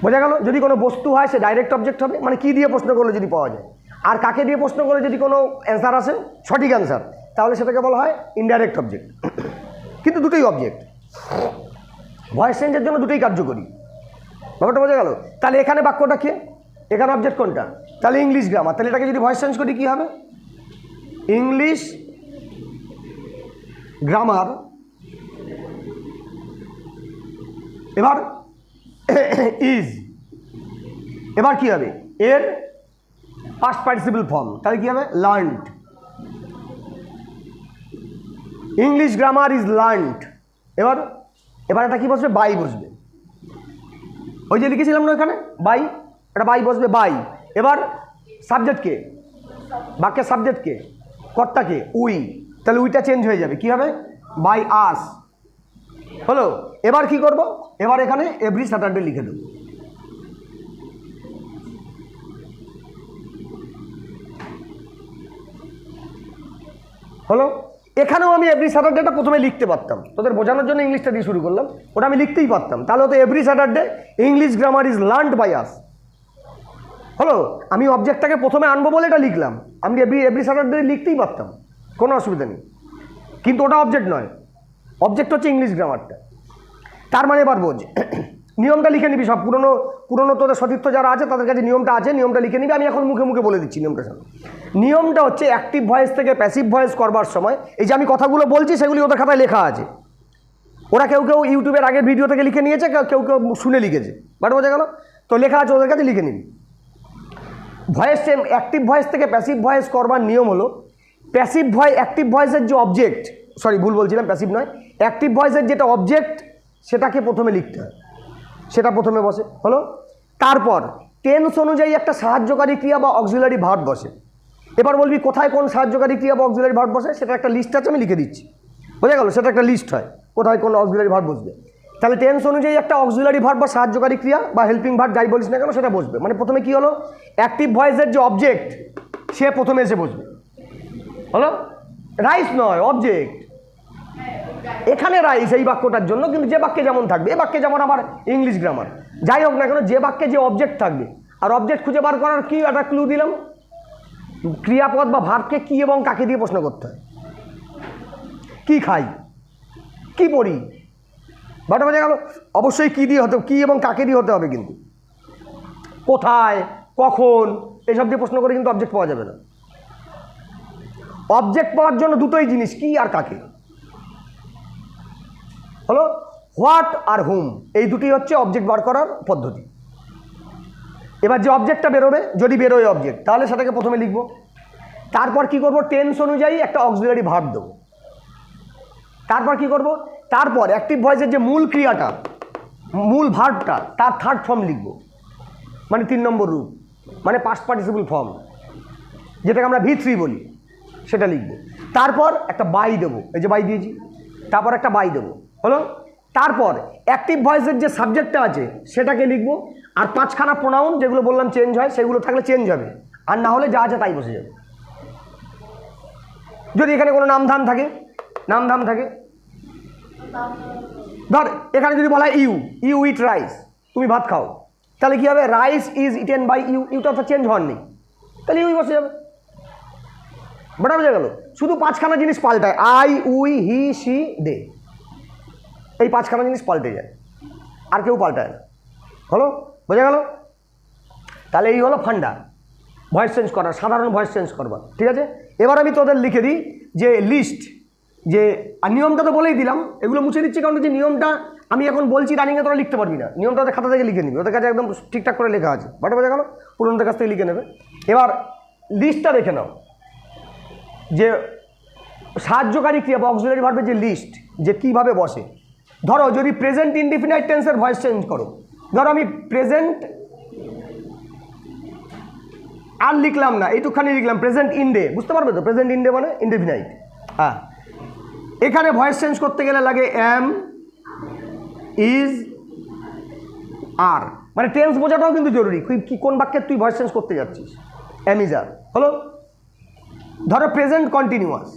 বোঝা গেল? যদি কোনো বস্তু হয় সে ডাইরেক্ট অবজেক্ট হবে, মানে কি দিয়ে প্রশ্ন করলে যদি পাওয়া যায়, আর কাকে দিয়ে প্রশ্ন করলে যদি কোনো অ্যান্সার আসে সঠিক অ্যান্সার, তাহলে সেটাকে বলা হয় ইনডাইরেক্ট অবজেক্ট। কিন্তু দুটোই অবজেক্ট, ভয়েস চেঞ্জের জন্য দুটোই কার্যকরী। ব্যাপারটা বোঝা গেল? তাহলে এখানে বাক্যটা কে, এখানে অবজেক্ট কোনটা? তাহলে ইংলিশ গ্রামার। তাহলে এটাকে যদি ভয়েস চেঞ্জ করি কী হবে? English grammar. এবার ইজ, এবার কি হবে? এর পাস্ট পার্টিসিপল ফর্ম, তাহলে কি হবে? Learned. English grammar is learned. এবার এটা কি বসবে? বাই বসবে। ওই যে লিখেছিলাম না এখানে বাই, এটা বাই বসবে, বাই। এবার সাবজেক্টকে, বাক্যের সাবজেক্টকে, কর্তাকে উই, তাহলে উইটা চেঞ্জ হয়ে যাবে, কি হবে? By us. হলো? এবার কি করব? এবার এখানে এভরি স্যাটারডে লিখে দেব। হলো? এখানেও আমি এভরি স্যাটারডেটা প্রথমে লিখতে পারতাম, তোদের বোঝানোর জন্য ইংলিশটা দিয়ে শুরু করলাম, ওটা আমি লিখতেই পারতাম। তাহলে তো every Saturday English grammar is learned by us. হলো? আমি অবজেক্টটাকে প্রথমে আনবো বলে এটা লিখলাম, আমি এভরি স্যাটারডে লিখতেই পারতাম, কোনো অসুবিধা নেই। কিন্তু ওটা অবজেক্ট নয়, অবজেক্ট হচ্ছে ইংলিশ গ্রামারটা। তার মানে এবার বোঝ, নিয়মটা লিখে নিবি সব। পুরনো তোদের সতীর্থ যারা আছে তাদের কাছে নিয়মটা আছে, নিয়মটা লিখে নিবি। আমি এখন মুখে মুখে বলে দিচ্ছি নিয়মটা। নিয়মটা হচ্ছে অ্যাক্টিভ ভয়েস থেকে প্যাসিভ ভয়েস করবার সময়, এই যে আমি কথাগুলো বলছি সেগুলি ওদের খাতায় লেখা আছে। ওরা কেউ কেউ ইউটিউবের আগের ভিডিও থেকে লিখে নিয়েছে, কেউ কেউ শুনে লিখেছে, বাট বোঝা গেল? তো লেখা আছে, ওদের কাছে লিখে নিবি। ভয়েস অ্যাক্টিভ ভয়েস থেকে প্যাসিভ ভয়েস করবার নিয়ম হলো, প্যাসিভ ভয়েস, অ্যাক্টিভ ভয়েসের যে অবজেক্ট, সরি ভুল বলছিলাম, প্যাসিভ নয়, অ্যাক্টিভ ভয়েসের যেটা অবজেক্ট সেটাকে প্রথমে লিখতে হয়, সেটা প্রথমে বসে। হলো? তারপর টেন্স অনুযায়ী একটা সাহায্যকারী ক্রিয়া বা অক্সিলারি ভার্ব বসে। এবার বলবি কোথায় কোন সাহায্যকারী ক্রিয়া বা অক্সিলারি ভার্ব বসে, সেটা একটা লিস্ট আছে, আমি লিখে দিচ্ছি। বোঝা গেল? সেটা একটা লিস্ট হয় কোথায় কোন অক্সিলারি ভার্ব বসবে। তাহলে টেন্স অনুযায়ী একটা অক্সিলারি ভার্ব বা সাহায্যকারী ক্রিয়া বা হেল্পিং ভার্ব যাই বলিস না কেন সেটা বসবে। মানে প্রথমে কি হলো? অ্যাক্টিভ ভয়েসের যে অবজেক্ট সে প্রথমে এসে বসবে। হলো? রাইস নয়, অবজেক্ট। এখানে রাইস এই বাক্যটার জন্য, কিন্তু যে বাক্যে যেমন থাকবে, এ বাক্যে যেমন আমার ইংলিশ গ্রামার, যাই হোক না কেন, যে বাক্যে যে অবজেক্ট থাকবে, আর অবজেক্ট খুঁজে বার করার কি একটা ক্লু দিলাম, ক্রিয়াপদ বা ভার্বকে কি এবং কাকে দিয়ে প্রশ্ন করতে হয়। কি খাই, কি পড়ি, বাট বোঝা গেল? অবশ্যই কি দিয়ে হতে, কি এবং কাকে দিয়ে হতে হবে, কিন্তু কোথায়, কখন, এসব দিয়ে প্রশ্ন করে কিন্তু অবজেক্ট পাওয়া যাবে না। অবজেক্ট পাওয়ার জন্য দুটোই জিনিস, কি আর কাকে। হলো? হোয়াট আর হুম, এই দুটি হচ্ছে অবজেক্ট বার করার পদ্ধতি। এবার যে অবজেক্টটা বেরোবে, যদি বেরোয় অবজেক্ট, তাহলে সেটাকে প্রথমে লিখবো। তারপর কি করব? টেন্স অনুযায়ী একটা অক্সিলারি ভার্ব দেবো। তারপর কি করব? তারপর অ্যাক্টিভ ভয়েসের যে মূল ক্রিয়াটা, মূল ভার্বটা, তার থার্ড ফর্ম লিখব, মানে 3 নম্বর রূপ, মানে পাস্ট পার্টিসিপল ফর্ম, যেটাকে আমরা V3 বলি, সেটা লিখব। তারপর একটা বাই দেবো, এই যে বাই দিয়েছি, তারপর একটা বাই দেবো। হলো? তারপর অ্যাক্টিভ ভয়েসের যে সাবজেক্টটা আছে সেটাকে লিখবো, আর 5খানা প্রোনাউন যেগুলো বললাম চেঞ্জ হয়, সেগুলো থাকলে চেঞ্জ হবে, আর না হলে যা আছে তাই বসে যাবে। যদি এখানে কোনো নামধাম থাকে, ধর এখানে যদি বলা হয় ইউ ইট রাইস, তুমি ভাত খাও, তাহলে কি হবে? Rice is eaten by you, ইউটা তো চেঞ্জ হওয়ার নেই, তাহলে ইউই বসে যাবে। বড় বোঝা গেল? শুধু 5খানা জিনিস পাল্টায়, আই, উই, হি, সি, দে, এই 5খানা জিনিস পাল্টে যায়, আর কেউ পাল্টায় না। হলো? বোঝা গেল? তাহলে এই হলো ফান্ডা ভয়েস চেঞ্জ করার, সাধারণ ভয়েস চেঞ্জ করবার। ঠিক আছে? এবার আমি তোদের লিখে দিই যে লিস্ট, যে আর নিয়মটা তো বলেই দিলাম, এগুলো মুছে দিচ্ছি কারণ যে নিয়মটা আমি এখন বলছি রানিংয়ে তোরা লিখতে পারবি না, নিয়মটা ওদের খাতা থেকে লিখে নিবি, ওদের কাছে একদম ঠিকঠাক করে লেখা আছে। বাট বোঝা গেল? পুরোনোদের কাছ থেকে লিখে নেবে। এবার লিস্টটা দেখে নাও, যে সাহায্যকারী ক্রিয়া বা অক্সিলারি ভার্বের যে লিস্ট, যে কীভাবে বসে। ধরো যদি প্রেজেন্ট ইনডিফিনাইট টেন্সের ভয়েস চেঞ্জ করো, ধরো আমি প্রেজেন্ট আর লিখলাম না, এইটুকখানি লিখলাম প্রেজেন্ট ইনডে, বুঝতে পারবে তো? প্রেজেন্ট ইনডে মানে ইনডিফিনাইট। হ্যাঁ, এখানে ভয়েস চেঞ্জ করতে গেলে লাগে এম, ইজ, আর, মানে টেন্স বোঝাটাও কিন্তু জরুরি, কি কোন বাক্যে তুই ভয়েস চেঞ্জ করতে যাচ্ছিস। এম, ইজ, আর। হলো? ধরো প্রেজেন্ট কন্টিনিউয়াস,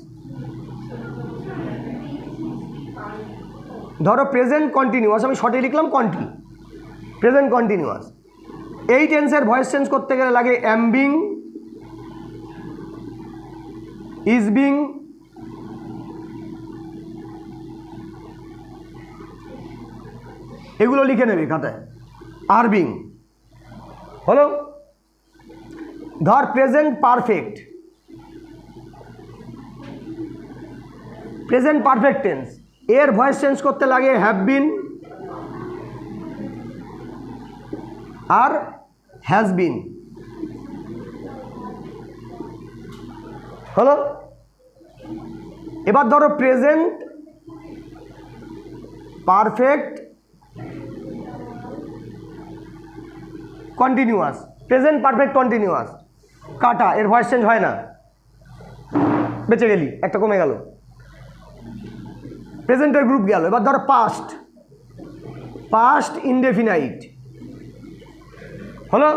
ধরো প্রেজেন্ট কন্টিনিউয়াস, আমি শর্টে লিখলাম কন্টি, প্রেজেন্ট কন্টিনিউয়াস। এই টেন্সের ভয়েস চেঞ্জ করতে গেলে লাগে এম বিং, ইজ বিং, এগুলো লিখে নেবে খাতায়, আর বিং। হলো? ধর present perfect, present perfect tense, এর ভয়েস চেঞ্জ করতে লাগে have been R has been. হলো? এবার ধরো present perfect continuous, present perfect continuous, কাটা, এর ভয়েস চেঞ্জ হয় না, বেঁচে গেলি, একটা কমে গেল, প্রেজেন্টের গ্রুপ গেল। এবার ধরো পাস্ট, পাস্ট ইনডেফিনাইট। হলো?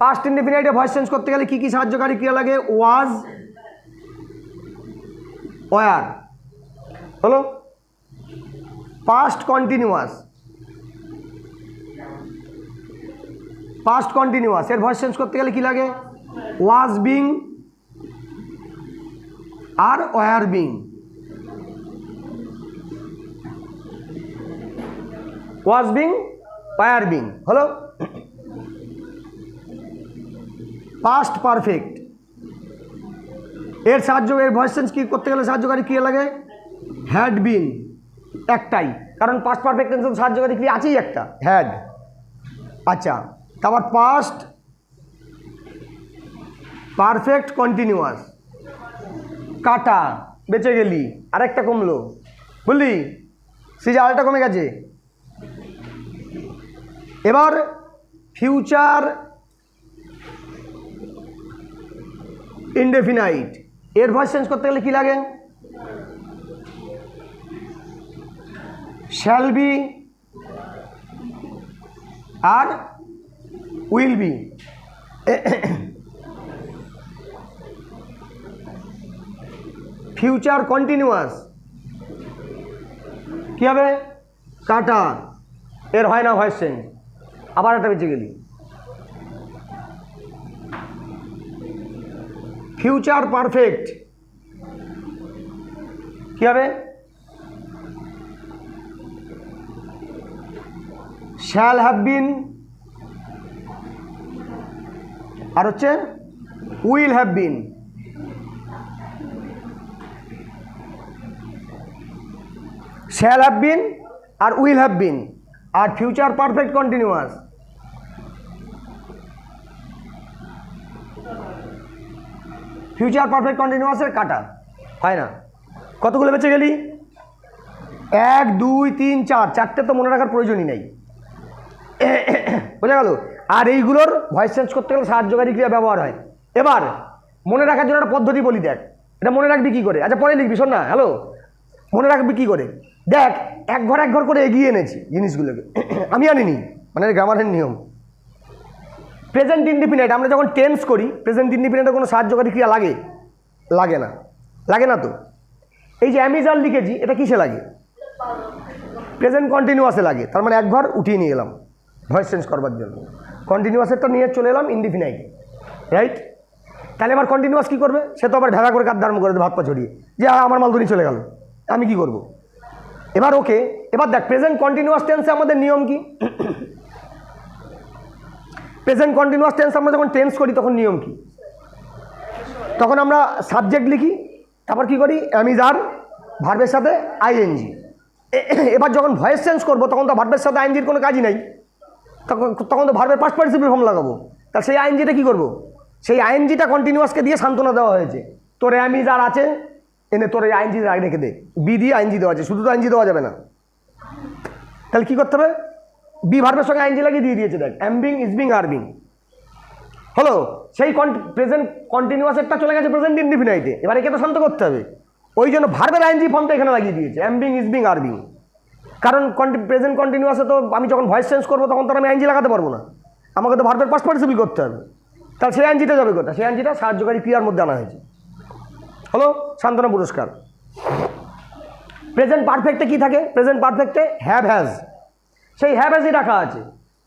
পাস্ট ইনডেফিনাইটে ভয়েস চেঞ্জ করতে গেলে কী কী সাহায্যকারী ক্রিয়া লাগে? Was, were. হলো? পাস্ট কন্টিনিউয়াস, পাস্ট কন্টিনিউয়াস, এর ভয়েস চেঞ্জ করতে গেলে কি লাগে? ওয়াজ বিং আর were being. Was being, were being. হলো? পাস্ট পারফেক্ট, এর ভয়েস চেঞ্জ কি করতে গেলে সাহায্যকারী ক্রিয়া লাগে? হ্যাড বিন, একটাই, কারণ পাস্ট পারফেক্ট টেন্সের সাহায্যকারী ক্রিয়া আছেই একটা, হ্যাড। আচ্ছা, তারপর পাস্ট পারফেক্ট কন্টিনিউয়াস, কাটা, বেঁচে গেলি, আরেকটা কমলো, বুঝলি? সেই যে আরেকটা কমে গেছে। এবার ফিউচার ইনডেফিনাইট, এর ভয়েস চেঞ্জ করতে গেলে কি লাগে? শ্যাল বি আর উইল বি। ফিউচার কন্টিনিউয়াস কি হবে? কাটা, এর হয় না ভয়েস চেঞ্জ, আবার একটা বেঁচে গেলি। ফিউচার পারফেক্ট কি হবে? শ্যাল হ্যাভ বিন আর হচ্ছে will have been. Shall have been আর উইল হ্যাভ বিন। আর future perfect continuous future perfect কন্টিনিউয়াসের কাটা হয় না। কতগুলো বেঁচে গেলি? 1 2 3 4, চারটে তো মনে রাখার প্রয়োজনই নেই, বোঝা গেল? আর এইগুলোর ভয়েস চেঞ্জ করতে গেলে সাহায্যকারী ক্রিয়া ব্যবহার হয়। এবার মনে রাখার জন্য একটা পদ্ধতি বলি, দেখ এটা মনে রাখবি কী করে। আচ্ছা পরে লিখবি, শোন না, হ্যালো, মনে রাখবি কী করে দেখ। এক ঘর করে এগিয়ে এনেছি জিনিসগুলোকে, আমি আনিনি, মানে গ্রামারের নিয়ম। প্রেজেন্ট ইনডিফিনাইট, আমরা যখন টেন্স করি প্রেজেন্ট ইনডিফিনাইটে কোনো সাহায্যকারী ক্রিয়া লাগে? লাগে না, লাগে না তো। এই যে অ্যামিজাল লিখেছি, এটা কিসে লাগে? প্রেজেন্ট কন্টিনিউয়াসে লাগে। তার মানে এক ঘর উঠিয়ে নিয়ে এলাম ভয়েস চেঞ্জ করবার জন্য, কন্টিনিউয়াসেরটা নিয়ে চলে এলাম ইনডিফিনাইটে, রাইট? তাহলে এবার কন্টিনিউয়াস কী করবে? সে তো আবার ঢাকা করে কাদ্দার্ম করে ভাত পা ছড়িয়ে যে আমার মালদুনি চলে গেল, আমি কি করব? এবার ওকে, এবার দেখ প্রেজেন্ট কন্টিনিউয়াস টেন্সে আমাদের নিয়ম কি? প্রেজেন্ট কন্টিনিউয়াস টেন্স আমরা যখন টেন্স করি তখন নিয়ম কি? তখন আমরা সাবজেক্ট লিখি, তারপর কি করি? অ্যামিজ আর ভার্বের সাথে আইএনজি। এবার যখন ভয়েস চেঞ্জ করবো তখন তো ভার্বের সাথে আইএনজির কোনো কাজই নাই, তখন তো ভার্বের পাস্ট পার্টিসিপল ফর্ম লাগাবো। তা সেই আইএনজিটা কী করবো? সেই আইএনজিটা কন্টিনিউয়াসকে দিয়ে সান্ত্বনা দেওয়া হয়েছে, তোর অ্যামিজ আর আছে, এনে তোর এই আইএনজি রেখে দে, বি দিয়ে আইএনজি দেওয়া আছে, শুধু তো আইএনজি দেওয়া যাবে না। তাহলে কী করতে হবে? বি ভার্বের সঙ্গে আইএনজি লাগিয়ে দিয়ে দিয়েছে, দেখ am being, is being, are being. হলো? সেই প্রেজেন্ট কন্টিনিউয়াসেরটা চলে গেছে প্রেজেন্ট ইনডিফিনাইটে, এবার একে তো শান্ত করতে হবে। ওই জন্য ভার্বের আইএনজি ফর্মটা এখানে লাগিয়ে দিয়েছে, am being, is being, are being. কারণ প্রেজেন্ট কন্টিনিউয়াসে তো আমি যখন ভয়েস চেঞ্জ করবো তখন তো আমি আইএনজি লাগাতে পারবো না, আমাকে তো ভার্বের পাস্ট পার্টিসিপল করতে হবে। তাহলে সেই আইএনজিটা যাবে কোথায়? সেই আইএনজিটা সাহায্যকারী ক্রিয়ার মধ্যে আনা হয়েছে। হলো? সান্ত্বনা পুরস্কার। প্রেজেন্ট পারফেক্টে কি থাকে? প্রেজেন্ট পারফেক্টে হ্যাভ হ্যাজ, সেই হ্যাভ হ্যাজই রাখা আছে।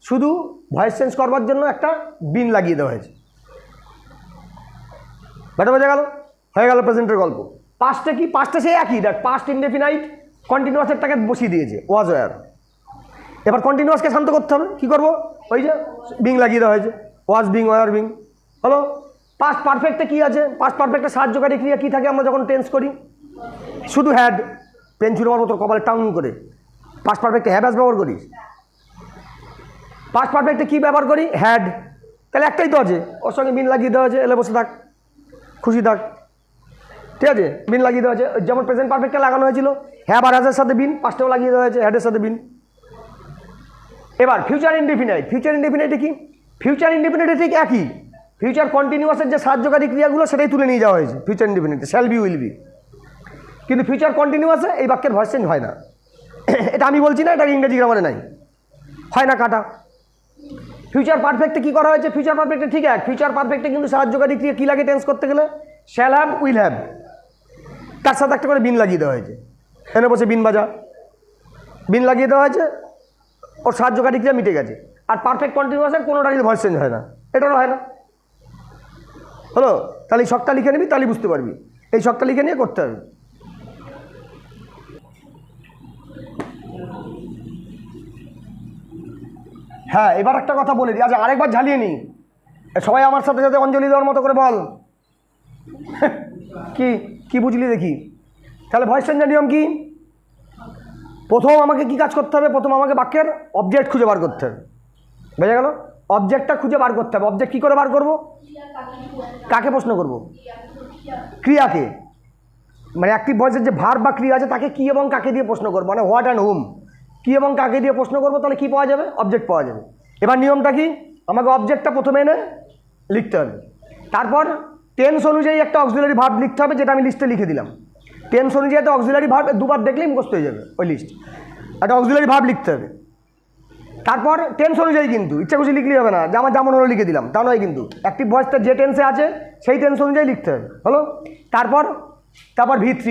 শুধু ভয়েস চেঞ্জ করবার জন্য একটা বিন লাগিয়ে দেওয়া হয়েছে। ব্যাটা বোঝা গেল? হয়ে গেল প্রেজেন্টের গল্প। পাস্টে কি? পাস্টে সে একই, দেখ পাস্ট ইনডেফিনাইট কন্টিনিউয়াসেরটাকে বসিয়ে দিয়েছে, ওয়াজ ওয়ার। এবার কন্টিনিউয়াসকে শান্ত করতে হবে, কী করবো? ওই যে বিং লাগিয়ে দেওয়া হয়েছে, ওয়াজ বিং ওয়ার বিং। হলো। পাস্ট পারফেক্টে কী আছে? পাস্ট পারফেক্টে সাহায্যকারী ক্রিয়া কী থাকে আমরা যখন টেন্স করি? শুধু হ্যাড। পেন ছুড়ে মারবো তোর কপালে টাউন করে। পাস্ট পারফেক্টে হ্যাভ হ্যাজ ব্যবহার করিস। পাস্ট পারফেক্টে কী ব্যবহার করি? হ্যাড। তাহলে একটাই তো আছে, ওর সঙ্গে বিন লাগিয়ে দেওয়া আছে, এলে বসে থাক, খুশি থাক। ঠিক আছে, বিন লাগিয়ে দেওয়া আছে। যেমন প্রেজেন্ট পারফেক্টে লাগানো হয়েছিল হ্যাভ আর হ্যাজের সাথে বিন, পাস্টেও লাগিয়ে দেওয়া হয়েছে হ্যাডের সাথে বিন। এবার ফিউচার ইনডেফিনাইট। ফিউচার ইনডেফিনাইটে কি? ফিউচার ইনডেফিনাইটে ঠিক একই, ফিউচার কন্টিনিউয়াসের যে সাহায্যকারী ক্রিয়াগুলো সেটাই তুলে নিয়ে যাওয়া হয়েছে ফিউচার ইনডেফিনাইটে, শ্যাল বি উইল বি। কিন্তু ফিউচার কন্টিনিউয়াসে এই বাক্যের ভয়েস চেঞ্জ হয় না। এটা আমি বলছি না, এটা ইংরেজি গ্রামারে নাই, হয় না কাটা। ফিউচার পারফেক্টে কী করা হয়েছে? ফিউচার পারফেক্টে ঠিক এক, ফিউচার পারফেক্টে কিন্তু সাহায্যকারী ক্রিয়া কী লাগে টেন্স করতে গেলে? শ্যাল হ্যাভ, উইল হ্যাভ, তার সাথে একটা করে বিন লাগিয়ে দেওয়া হয়েছে। এনে বসে বিন বাজা, বিন লাগিয়ে দেওয়া হয়েছে, ওর সাহায্যকারী ক্রিয়া মিটে গেছে। আর পারফেক্ট কন্টিনিউয়াসের কোনোটারই ভয়েস চেঞ্জ হয় না, এটারও হয় না। হলো? তাহলে এই শখটা লিখে নিবি, তাহলে বুঝতে পারবি। এই শখটা লিখে নিয়ে করতে হবে। হ্যাঁ, এবার একটা কথা বলে দিই, আচ্ছা আরেকবার ঝালিয়ে নিই, সবাই আমার সাথে সাথে অঞ্জলি দেওয়ার মতো করে বল। কি কি বুঝলি দেখি? তাহলে ভয়েস চেঞ্জের নিয়ম কি? প্রথম আমাকে কি কাজ করতে হবে? প্রথম আমাকে বাক্যের অবজেক্ট খুঁজে বার করতে হবে। বোঝা গেল? অবজেক্টটা খুঁজে বার করতে হবে। অবজেক্ট কী করে বার করব? কাকে প্রশ্ন করব? ক্রিয়াকে। মানে অ্যাক্টিভ ভয়েসের যে ভার্ব বা ক্রিয়া আছে তাকে কী এবং কাকে দিয়ে প্রশ্ন করবো, মানে হোয়াট অ্যান্ড হুম। কী এবং কাকে দিয়ে প্রশ্ন করবো, তাহলে কী পাওয়া যাবে? অবজেক্ট পাওয়া যাবে। এবার নিয়মটা কি? আমাকে অবজেক্টটা প্রথমে এনে লিখতে হবে, তারপর টেন্স অনুযায়ী একটা অক্সিলারি ভার্ব লিখতে হবে, যেটা আমি লিস্টে লিখে দিলাম। টেন্স অনুযায়ী একটা অক্সিলারি ভার্ব দুবার দেখলেই মুখস্থ হয়ে যাবে ওই লিস্ট। একটা অক্সিলারি ভার্ব লিখতে হবে, তারপর টেন্স অনুযায়ী, কিন্তু ইচ্ছা খুশি লিখলেই হবে না যে আমার যেমন হলো লিখে দিলাম, তা নয়। কিন্তু অ্যাক্টিভ ভয়েসটা যে টেন্সে আছে সেই টেন্স অনুযায়ী লিখতে হবে। হলো? তারপর V3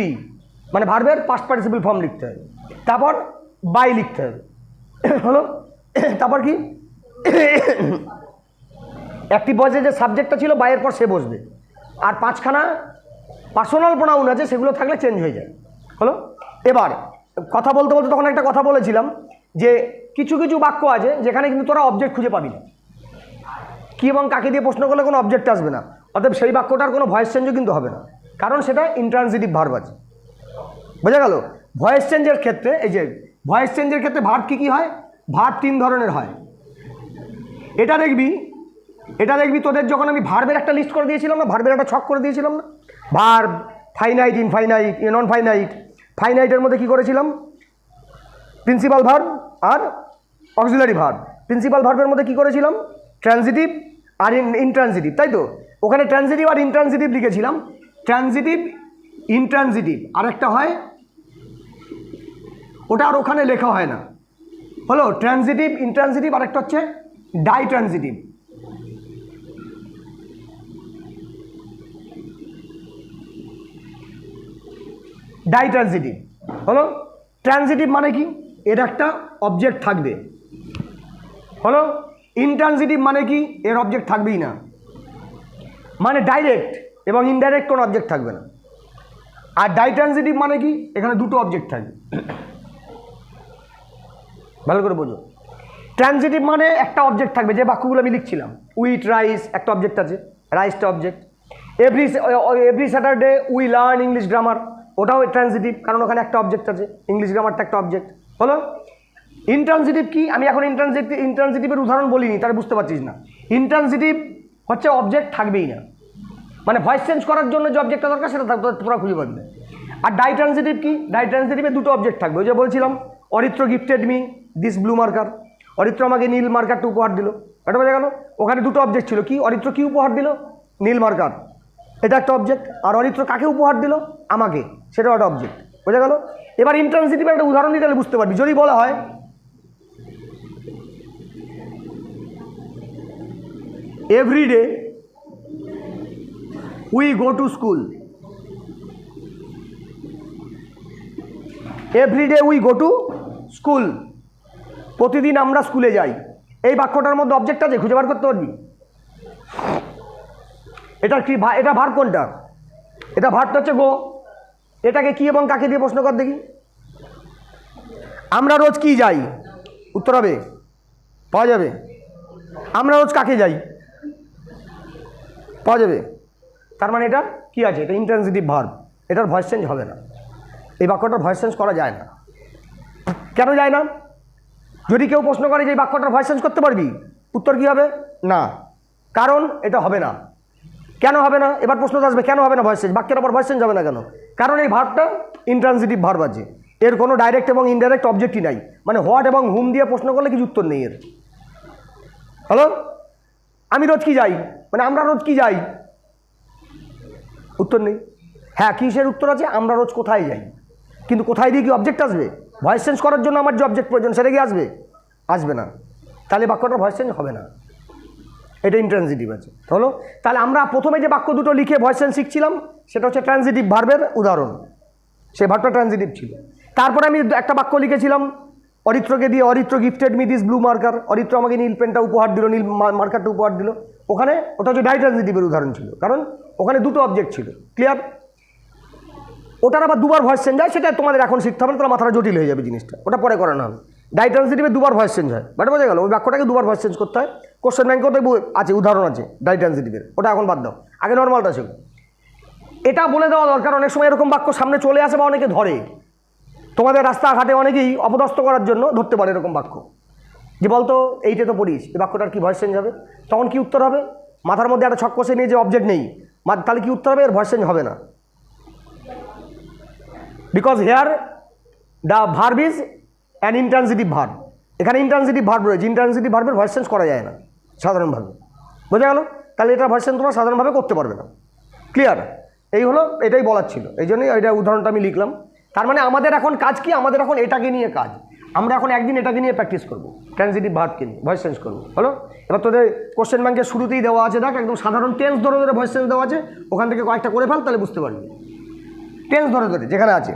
মানে ভার্বের পাস্ট পার্টিসিপল ফর্ম লিখতে হবে, তারপর বাই লিখতে হবে। হলো? তারপর কি? অ্যাক্টিভ ভয়েসের যে সাবজেক্টটা ছিল বাইয়ের পর সে বসবে, আর 5খানা পার্সোনাল প্রোনাউন আছে, সেগুলো থাকলে চেঞ্জ হয়ে যায়। হলো? এবার কথা বলতে বলতে তখন একটা কথা বলেছিলাম যে কিছু কিছু বাক্য আছে যেখানে কিন্তু তোরা অবজেক্ট খুঁজে পাবি না। কী এবং কাকে দিয়ে প্রশ্ন করলে কোনো অবজেক্ট আসবে না, অতএব সেই বাক্যটার কোনো ভয়েস চেঞ্জও কিন্তু হবে না, কারণ সেটা ইন্ট্রান্সিটিভ ভার্ব আছে। বোঝা গেল? ভয়েস চেঞ্জের ক্ষেত্রে, এই যে ভয়েস চেঞ্জের ক্ষেত্রে ভার্ব কী কী হয়? ভার্ব 3 ধরনের হয়। এটা দেখবি তোদের যখন আমি ভার্বের একটা লিস্ট করে দিয়েছিলাম না, ভার্বের একটা ছক করে দিয়েছিলাম না, verb, finite, infinite, non finite. ফাইনাইটের মধ্যে কী করেছিলাম? প্রিন্সিপাল ভার্ব আর অক্সিলারি ভার্ব। প্রিন্সিপাল ভার্বের মধ্যে কী করেছিলাম? ট্রানজিটিভ আর ইনট্রানজিটিভ, তাই তো? ওখানে ট্রানজিটিভ আর ইনট্রানজিটিভ লিখেছিলাম। ট্রানজিটিভ, ইনট্রানজিটিভ আর একটা হয়, ওটা আর ওখানে লেখা হয় না। হলো? ট্রানজিটিভ, ইনট্রানজিটিভ আর একটা হচ্ছে ডাইট্রানজিটিভ। ডাইট্রানজিটিভ হলো? ট্রানজিটিভ মানে কি? এর একটা অবজেক্ট থাকবে। হলো? ইনট্রানজিটিভ মানে কি? এর অবজেক্ট থাকবেই না, মানে ডাইরেক্ট এবং ইনডাইরেক্ট কোনো অবজেক্ট থাকবে না। আর ডাইট্রানজিটিভ মানে কি? এখানে দুটো অবজেক্ট থাকবে। ভালো করে বোঝো। ট্রানজিটিভ মানে একটা অবজেক্ট থাকবে, যে বাক্যগুলো আমি লিখছিলাম, উইট রাইস একটা অবজেক্ট আছে, রাইসটা object. Every Saturday we learn English grammar, ওটাও ট্রানজিটিভ, কারণ ওখানে একটা অবজেক্ট আছে, ইংলিশ গ্রামারটা একটা অবজেক্ট। হলো? ইনট্রানজিটিভ কি? আমি এখন ইনট্রানজিটিভের উদাহরণ বলিনি, তারা বুঝতে পারছিস না। ইনট্রানজিটিভ হচ্ছে অবজেক্ট থাকবেই না, মানে ভয়েস চেঞ্জ করার জন্য যে অবজেক্টটা দরকার সেটা তোরা খুঁজে পাবি না। আর ডাইট্রানজিটিভ কি? ডাইট্রানজিটিভে দুটো অবজেক্ট থাকবে। ওই যে বলছিলাম, Aritra gifted me this blue marker, Aritra আমাকে নীল মার্কারটা উপহার দিল, এটা বোঝা গেল? ওখানে দুটো অবজেক্ট ছিল। কি? অরিত্র কি উপহার দিল? নীল মার্কার, এটা একটা অবজেক্ট। আর অরিত্র কাকে উপহার দিল? আমাকে, সেটাও একটা অবজেক্ট। বোঝা গেল? এবার ইনট্রানজিটিভের একটা উদাহরণ দিতে বুঝতে পারবি। যদি বলা হয় every day we go to school, every day we go to school, প্রতিদিন আমরা স্কুলে যাই। এই বাক্যটার মধ্যে অবজেক্ট আছে, খুঁজে বার করতে পারবি? এটা কি, এটা ভার্ব কোনটা? এটা ভার্বটা হচ্ছে গো। এটাকে কি এবং কাকে দিয়ে প্রশ্ন কর দেখি। আমরা রোজ কি যাই, উত্তর হবে পাওয়া যাবে। আমরা রোজ কাকে যাই, পাওয়া যাবে। তার মানে এটা কি আছে? এটা ইন্ট্রান্সিটিভ ভার্ব, এটার ভয়েস চেঞ্জ হবে না। এই বাক্যটার ভয়েস চেঞ্জ করা যায় না। কেন যায় না? যদি কেউ প্রশ্ন করে যে এই বাক্যটার ভয়েস চেঞ্জ করতে পারবি, উত্তর কি হবে? না, কারণ এটা হবে না। কেন হবে না? এবার প্রশ্ন আসবে কেন হবে না ভয়েস চেঞ্জ, বাক্যের ওপর ভয়েস চেঞ্জ হবে না কেন? কারণ এই ভার্বটা ইন্ট্রান্সিটিভ ভার্ব আছে, এর কোনো ডাইরেক্ট এবং ইনডাইরেক্ট অবজেক্টই নাই। মানে হোয়াট এবং হুম দিয়ে প্রশ্ন করলে কিছু উত্তর নেই এর। হ্যালো, আমি রোজ কি যাই, মানে আমরা রোজ কি যাই, উত্তর নেই। হ্যাঁ, কিসের উত্তর আছে? আমরা রোজ কোথায় যাই, কিন্তু কোথায় দিয়ে কি অবজেক্ট আসবে? ভয়েস চেঞ্জ করার জন্য আমার যে অবজেক্ট প্রয়োজন সেটা কি আসবে? আসবে না। তাহলে বাক্যটার ভয়েস চেঞ্জ হবে না, এটা ইন্ট্রান্সিটিভ আছে। হলো, তাহলে আমরা প্রথমে যে বাক্য দুটো লিখে ভয়েস চেঞ্জ শিখছিলাম সেটা হচ্ছে ট্রান্সিটিভ ভার্বের উদাহরণ, সেই ভার্বটা ট্রান্সিটিভ ছিল। তারপরে আমি একটা বাক্য লিখেছিলাম অরিত্রকে দিয়ে, Aritra gifted me this blue marker, Aritra আমাকে নীল পেনটা উপহার দিল, নীল মার্কারটা উপহার দিল। ওখানে ওটা হচ্ছে ডাইট্রান্সিটিভের উদাহরণ ছিল, কারণ ওখানে দুটো অবজেক্ট ছিল। ক্লিয়ার? ওটার আবার দুবার ভয়েস চেঞ্জ হয়, সেটা তোমাদের এখন শিখতে হবে না, তাহলে মাথাটা জটিল হয়ে যাবে জিনিসটা, ওটা পরে করানো হবে। ডাইট্রান্সিটিভে দুবার ভয়েস চেঞ্জ হয়, বাট বোঝা গেল? ওই বাক্যটাকে দুবার ভয়েস চেঞ্জ করতে হয়। কোশ্চেন ব্যাংকেও তো আছে, উদাহরণ আছে ডাইট্রান্সিটিভের, ওটা এখন বাদ দাও, আগে নর্মালটা ছিল। এটা বলে দেওয়া দরকার, অনেক সময় এরকম বাক্য সামনে চলে আসে বা অনেকে ধরে। তোমাদের রাস্তাঘাটে অনেকেই অপদস্থ করার জন্য ধরতে পারে এরকম বাক্য, যে বলতো এইটা তো পড়িস, এই বাক্যটার কি ভয়েস চেঞ্জ হবে? তখন কি উত্তর হবে? মাথার মধ্যে একটা ছক কষে নিয়ে যে অবজেক্ট নেই, তাহলে কি উত্তর হবে? এর ভয়েস চেঞ্জ হবে না। Because here the verb is an intransitive verb. এখানে ইন্ট্রান্সিটিভ ভার্ব রয়েছে, ইন্ট্রান্সিটিভ ভার্বের ভয়েস চেঞ্জ করা যায় না সাধারণভাবে। বোঝা গেল? তাহলে এটা ভয়েস চেঞ্জ তোমরা সাধারণভাবে করতে পারবে না। ক্লিয়ার? এই হলো, এটাই বলার ছিল, এই জন্যই এটা উদাহরণটা আমি লিখলাম। তার মানে আমাদের এখন কাজ কি? আমাদের এখন এটাকে নিয়ে কাজ। আমরা এখন একদিন এটাকে নিয়ে প্র্যাকটিস করবো, ট্রান্সিটিভ ভার্বকে নিয়ে ভয়েস চেঞ্জ করবো। হলো, এবার তোদের কোশ্চেন ব্যাংকের শুরুতেই দেওয়া আছে, দেখ একদম সাধারণ টেন্স ধরে ধরে ভয়েস চেঞ্জ দেওয়া আছে, ওখান থেকে কয়েকটা করে ফেল, তাহলে বুঝতে পারবি। টেন্স ধরে ধরে যেখানে আছে